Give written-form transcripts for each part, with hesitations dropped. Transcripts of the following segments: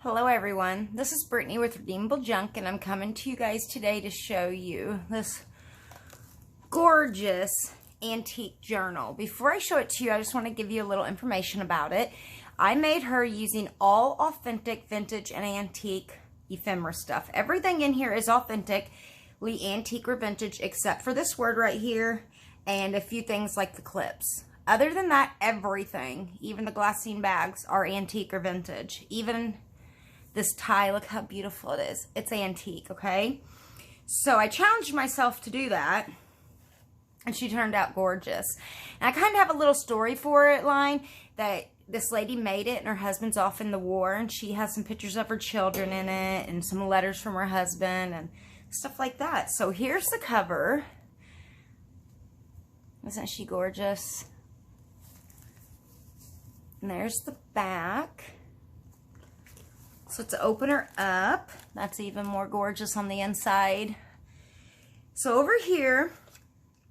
Hello everyone, this is Brittany with Redeemable Junk, and I'm coming to you guys today to show you this gorgeous antique journal. Before I show it to you, I just want to give you a little information about it. I made her using all authentic vintage and antique ephemera stuff. Everything in here is authentically antique or vintage except for this word right here and a few things like the clips. Other than that, everything, even the glassine bags, are antique or vintage. Even this tie, look how beautiful it is. It's antique, okay? So I challenged myself to do that, and she turned out gorgeous. And I kind of have a little story for it line that this lady made it, and her husband's off in the war, and she has some pictures of her children in it, and some letters from her husband, and stuff like that. So here's the cover. Isn't she gorgeous? And there's the back. So to open her up, that's even more gorgeous on the inside. So over here,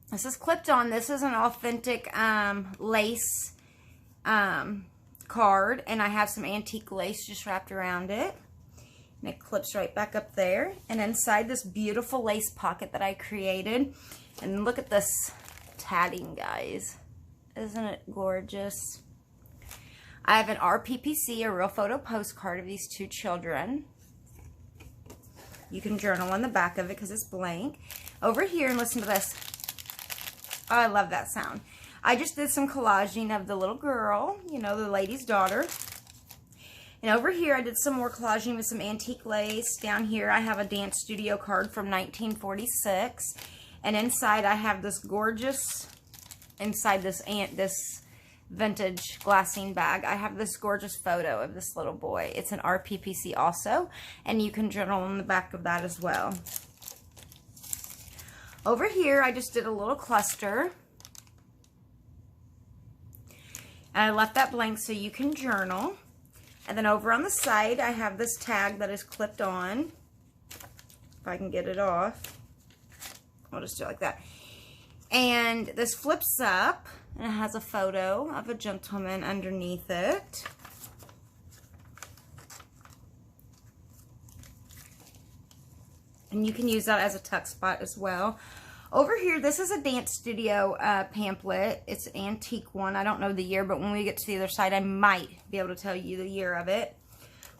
this is clipped on. This is an authentic lace card, and I have some antique lace just wrapped around it. And it clips right back up there. And inside this beautiful lace pocket that I created. And look at this tatting, guys. Isn't it gorgeous? I have an RPPC, a real photo postcard of these two children. You can journal on the back of it because it's blank. Over here, and listen to this. Oh, I love that sound. I just did some collaging of the little girl, you know, the lady's daughter. And over here, I did some more collaging with some antique lace. Down here, I have a dance studio card from 1946. And inside, I have this gorgeous, inside this vintage glassine bag, I have this gorgeous photo of this little boy. It's an RPPC also, and you can journal on the back of that as well. Over here, I just did a little cluster, and I left that blank so you can journal. And then over on the side, I have this tag that is clipped on. If I can get it off, I'll just do it like that. And this flips up, and it has a photo of a gentleman underneath it. And you can use that as a tuck spot as well. Over here, this is a dance studio pamphlet. It's an antique one. I don't know the year, but when we get to the other side, I might be able to tell you the year of it.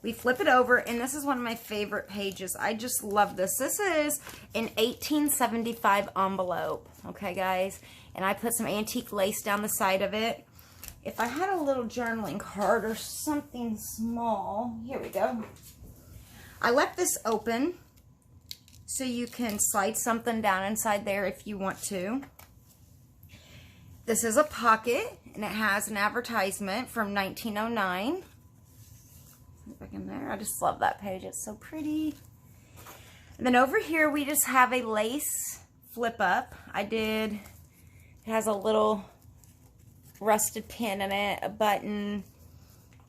We flip it over, and this is one of my favorite pages. I just love this. This is an 1875 envelope, okay, guys? And I put some antique lace down the side of it. If I had a little journaling card or something small, here we go. I left this open so you can slide something down inside there if you want to. This is a pocket, and it has an advertisement from 1909. Back in there. I just love that page. It's so pretty. And then over here we just have a lace flip up. It has a little rusted pin in it, a button,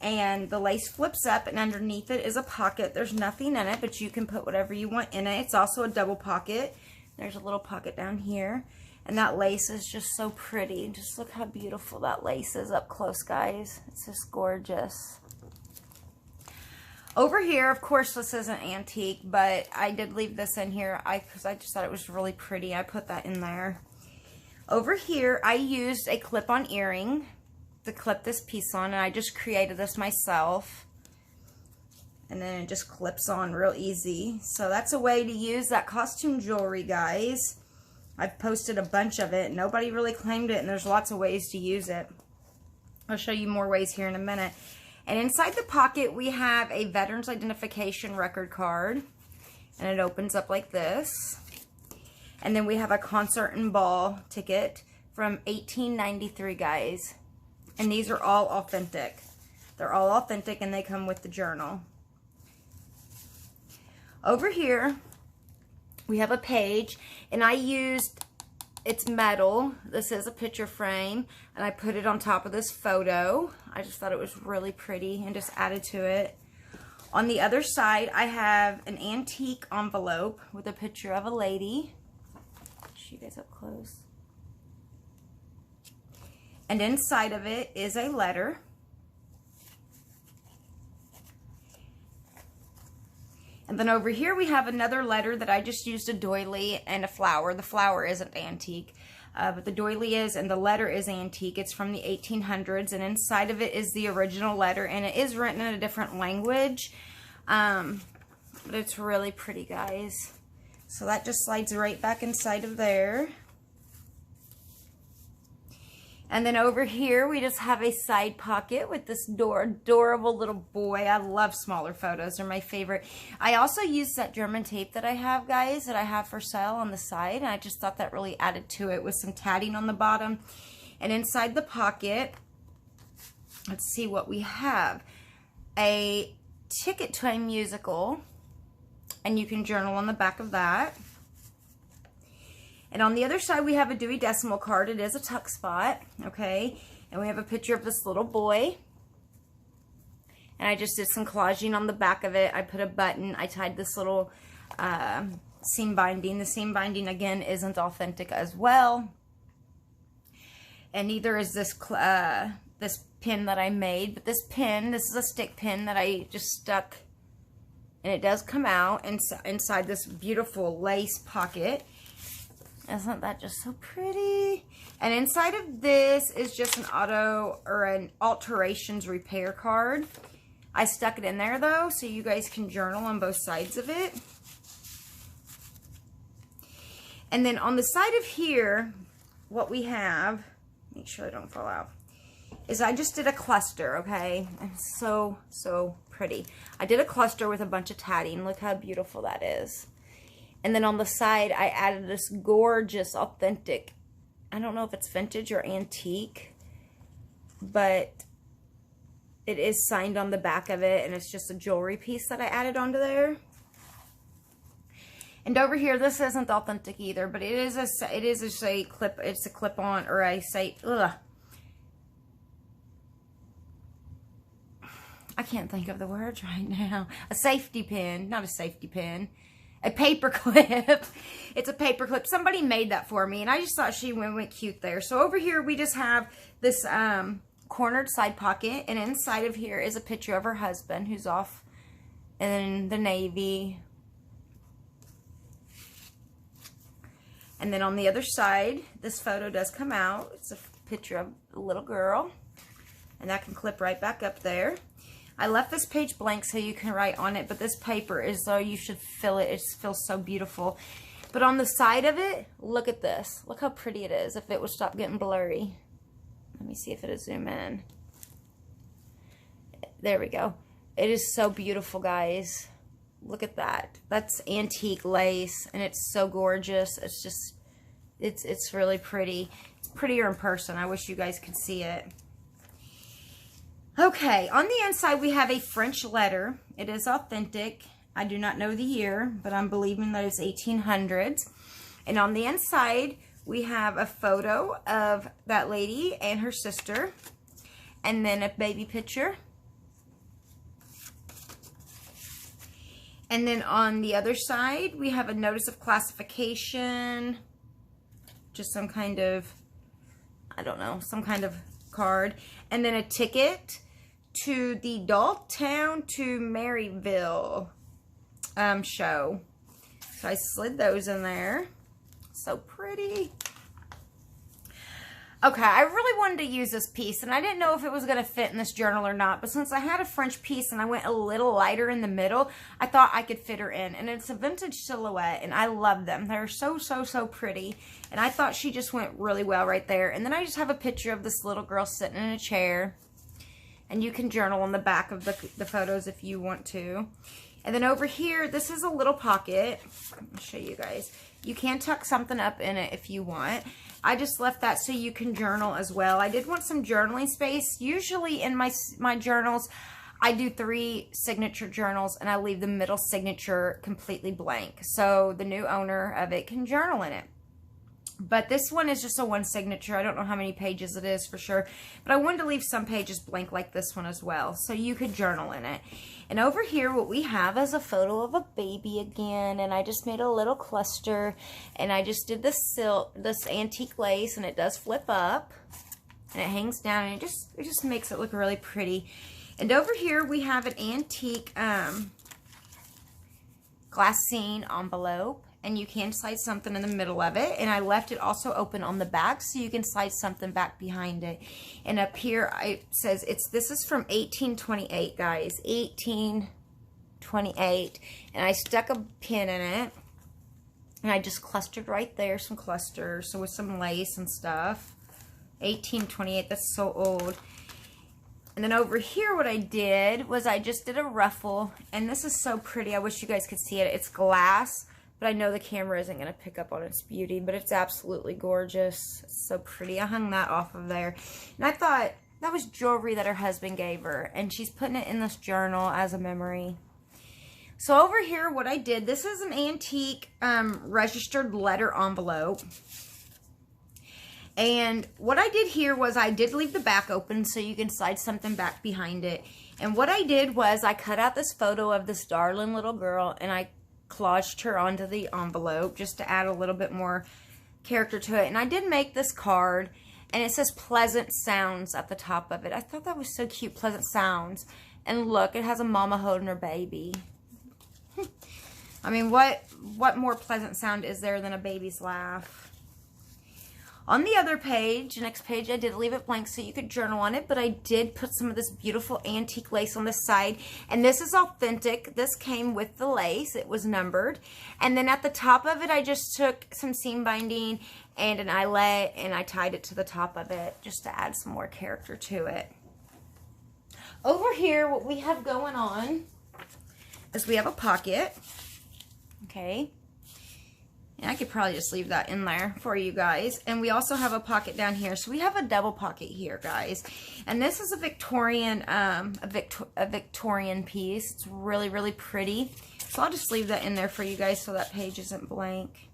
and the lace flips up, and underneath it is a pocket. There's nothing in it, but you can put whatever you want in it. It's also a double pocket. There's a little pocket down here, and that lace is just so pretty. Just look how beautiful that lace is up close, guys. It's just gorgeous. Over here, of course, this isn't antique, but I did leave this in here because I just thought it was really pretty. I put that in there. Over here, I used a clip-on earring to clip this piece on, and I just created this myself. And then it just clips on real easy. So that's a way to use that costume jewelry, guys. I've posted a bunch of it. Nobody really claimed it, and there's lots of ways to use it. I'll show you more ways here in a minute. And inside the pocket, we have a Veterans Identification record card. And it opens up like this. And then we have a concert and ball ticket from 1893, guys. And these are all authentic. They're all authentic, and they come with the journal. Over here, we have a page. And I used, it's metal. This is a picture frame. And I put it on top of this photo. I just thought it was really pretty and just added to it. On the other side, I have an antique envelope with a picture of a lady. I'll show you guys up close. And inside of it is a letter. And then over here we have another letter that I just used a doily and a flower. The flower isn't antique, but the doily is, and the letter is antique. It's from the 1800s, and inside of it is the original letter, and it is written in a different language, but it's really pretty, guys. So that just slides right back inside of there. And then over here, we just have a side pocket with this adorable little boy. I love smaller photos. They're my favorite. I also used that German tape that I have, guys, that I have for sale on the side. And I just thought that really added to it with some tatting on the bottom. And inside the pocket, let's see what we have. A ticket to a musical. And you can journal on the back of that. And on the other side, we have a Dewey Decimal card. It is a tuck spot, okay? And we have a picture of this little boy. And I just did some collaging on the back of it. I put a button. I tied this little seam binding. The seam binding, again, isn't authentic as well. And neither is this this pin that I made. But this pin, this is a stick pin that I just stuck. And it does come out inside this beautiful lace pocket. Isn't that just so pretty? And inside of this is just an alterations repair card. I stuck it in there though, so you guys can journal on both sides of it. And then on the side of here, what we have, make sure I don't fall out, is I just did a cluster, okay? It's so, so pretty. I did a cluster with a bunch of tatting. Look how beautiful that is. And then on the side, I added this gorgeous, authentic, I don't know if it's vintage or antique, but it is signed on the back of it, and it's just a jewelry piece that I added onto there. And over here, this isn't authentic either, but it is a clip. It's a clip-on, or I can't think of the words right now. A safety pin, not a safety pin. A paper clip. It's a paper clip. Somebody made that for me, and I just thought she went cute there. So over here, we just have this cornered side pocket, and inside of here is a picture of her husband who's off in the Navy. And then on the other side, this photo does come out. It's a picture of a little girl, and that can clip right back up there. I left this page blank so you can write on it, but this paper is, though, you should fill it. It just feels so beautiful. But on the side of it, look at this. Look how pretty it is if it would stop getting blurry. Let me see if it'll zoom in. There we go. It is so beautiful, guys. Look at that. That's antique lace, and it's so gorgeous. It's just, it's really pretty. It's prettier in person. I wish you guys could see it. Okay, on the inside we have a French letter. It is authentic. I do not know the year, but I'm believing that it's 1800s. And on the inside we have a photo of that lady and her sister, and then a baby picture. And then on the other side we have a notice of classification, just some kind of, I don't know, some kind of card, and then a ticket to the Dolltown to Maryville show. So I slid those in there. So pretty. Okay, I really wanted to use this piece, and I didn't know if it was going to fit in this journal or not, but since I had a French piece and I went a little lighter in the middle, I thought I could fit her in. And it's a vintage silhouette, and I love them. They're so, so, so pretty, and I thought she just went really well right there. And then I just have a picture of this little girl sitting in a chair, and you can journal on the back of the photos if you want to. And then over here, this is a little pocket. I'll show you guys. You can tuck something up in it if you want. I just left that so you can journal as well. I did want some journaling space. Usually in my journals, I do 3 signature journals, and I leave the middle signature completely blank. So the new owner of it can journal in it. But this one is just a 1 signature. I don't know how many pages it is for sure. But I wanted to leave some pages blank like this one as well, so you could journal in it. And over here, what we have is a photo of a baby again. And I just made a little cluster. And I just did this antique lace, and it does flip up. And it hangs down, and it just makes it look really pretty. And over here, we have an antique glassine envelope, and you can slide something in the middle of it. And I left it also open on the back so you can slide something back behind it. And up here it says this is from 1828, guys, 1828, and I stuck a pin in it, and I just clustered right there some clusters, so with some lace and stuff. 1828, that's so old. And then over here what I did was I just did a ruffle, and this is so pretty. I wish you guys could see it. It's glass, but I know the camera isn't going to pick up on its beauty, but it's absolutely gorgeous. It's so pretty. I hung that off of there, and I thought that was jewelry that her husband gave her, and she's putting it in this journal as a memory. So over here what I did, this is an antique registered letter envelope. And what I did here was I did leave the back open so you can slide something back behind it. And what I did was I cut out this photo of this darling little girl, and I collaged her onto the envelope just to add a little bit more character to it. And I did make this card, and it says pleasant sounds at the top of it. I thought that was so cute, pleasant sounds. And look, it has a mama holding her baby. I mean, what more pleasant sound is there than a baby's laugh? On the other page, the next page, I did leave it blank so you could journal on it, but I did put some of this beautiful antique lace on the side, and this is authentic. This came with the lace. It was numbered. And then at the top of it, I just took some seam binding and an eyelet, and I tied it to the top of it just to add some more character to it. Over here, what we have going on is we have a pocket, okay? And I could probably just leave that in there for you guys. And we also have a pocket down here. So we have a double pocket here, guys. And this is a Victorian, Victorian piece. It's really, really pretty. So I'll just leave that in there for you guys so that page isn't blank.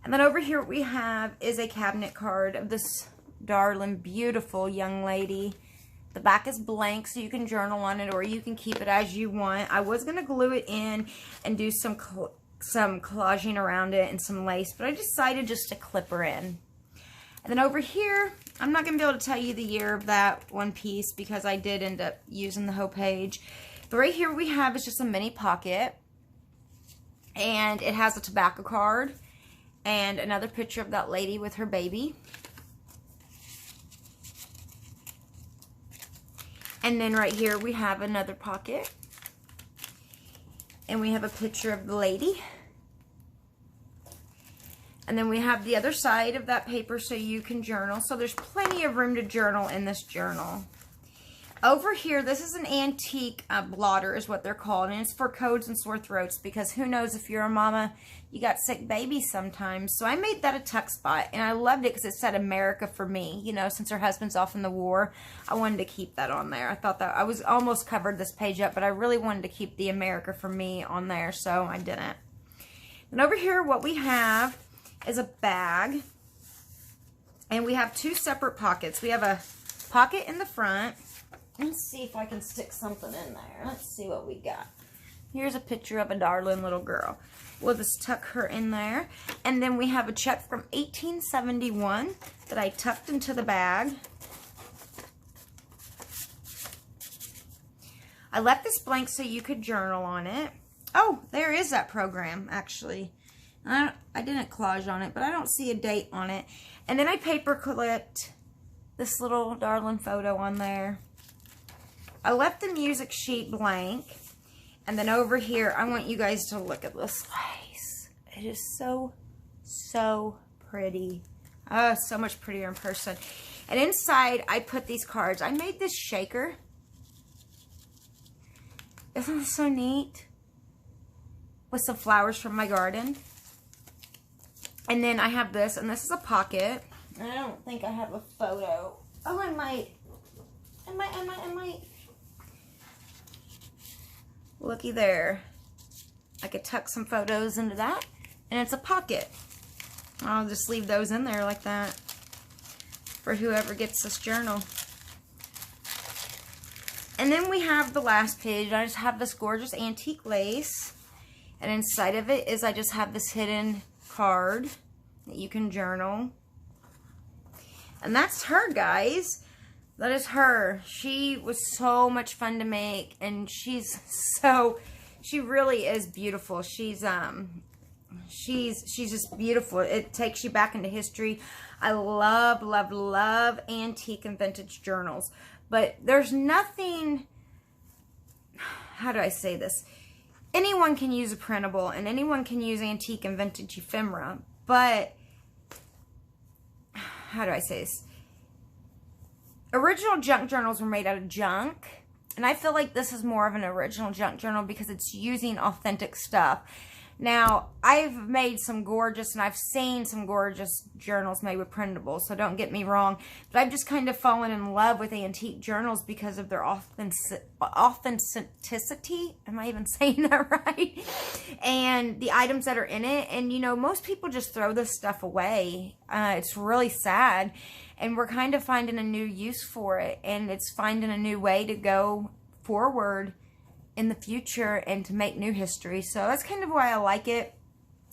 And then over here what we have is a cabinet card of this darling, beautiful young lady. The back is blank, so you can journal on it, or you can keep it as you want. I was going to glue it in and do some collaging around it and some lace, but I decided just to clip her in. And then over here, I'm not going to be able to tell you the year of that one piece because I did end up using the whole page. But right here we have is just a mini pocket, and it has a tobacco card and another picture of that lady with her baby. And then right here we have another pocket, and we have a picture of the lady. And then we have the other side of that paper so you can journal. So there's plenty of room to journal in this journal. Over here, this is an antique blotter is what they're called. And it's for colds and sore throats, because who knows, if you're a mama, you got sick babies sometimes. So I made that a tuck spot, and I loved it because it said America for me. You know, since her husband's off in the war, I wanted to keep that on there. I thought that I was almost covered this page up, but I really wanted to keep the America for me on there, so I didn't. And over here, what we have is a bag, and we have two separate pockets. We have a pocket in the front. Let's see if I can stick something in there. Let's see what we got. Here's a picture of a darling little girl. We'll just tuck her in there. And then we have a check from 1871 that I tucked into the bag. I left this blank so you could journal on it. Oh, there is that program, actually. I didn't collage on it, but I don't see a date on it. And then I paper clipped this little darling photo on there. I left the music sheet blank. And then over here, I want you guys to look at this lace. It is so, so pretty. Oh, so much prettier in person. And inside, I put these cards. I made this shaker. Isn't this so neat? With some flowers from my garden. And then I have this, and this is a pocket. And I don't think I have a photo. Oh, I might. I might. Looky there. I could tuck some photos into that, and it's a pocket. I'll just leave those in there like that for whoever gets this journal. And then we have the last page. I just have this gorgeous antique lace, and inside of it is I just have this hidden card that you can journal. And that's her, guys. That is her. She was so much fun to make, and she's so She really is beautiful. She's just beautiful. It takes you back into history. I love, love, love antique and vintage journals. But there's nothing, how do I say this? Anyone can use a printable and anyone can use antique and vintage ephemera. But, how do I say this? Original junk journals were made out of junk. And I feel like this is more of an original junk journal because it's using authentic stuff. Now, I've made some gorgeous, and I've seen some gorgeous journals made with printables, so don't get me wrong. But I've just kind of fallen in love with antique journals because of their authenticity. Am I even saying that right? And the items that are in it. And, you know, most people just throw this stuff away. It's really sad. And we're kind of finding a new use for it. And it's finding a new way to go forward in the future and to make new history. So that's kind of why I like it.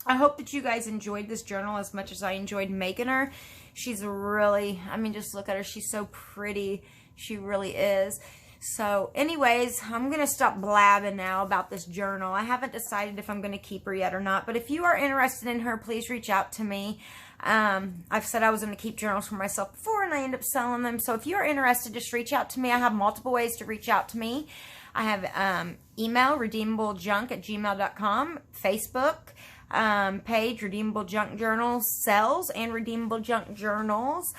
I hope that you guys enjoyed this journal as much as I enjoyed making her. She's really, I mean, just look at her. She's so pretty. She really is. So anyways, I'm going to stop blabbing now about this journal. I haven't decided if I'm going to keep her yet or not. But if you are interested in her, please reach out to me. I've said I was going to keep journals for myself before and I end up selling them. So if you're interested, just reach out to me. I have multiple ways to reach out to me. I have email, redeemablejunk@gmail.com, Facebook page, Redeemable Junk Journals sells, and Redeemable Junk Journals.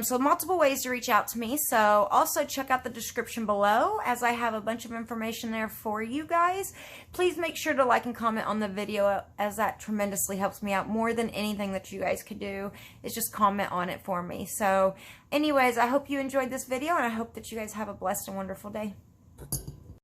So multiple ways to reach out to me. So also check out the description below as I have a bunch of information there for you guys. Please make sure to like and comment on the video as that tremendously helps me out. More than anything that you guys could do is just comment on it for me. So anyways, I hope you enjoyed this video and I hope that you guys have a blessed and wonderful day.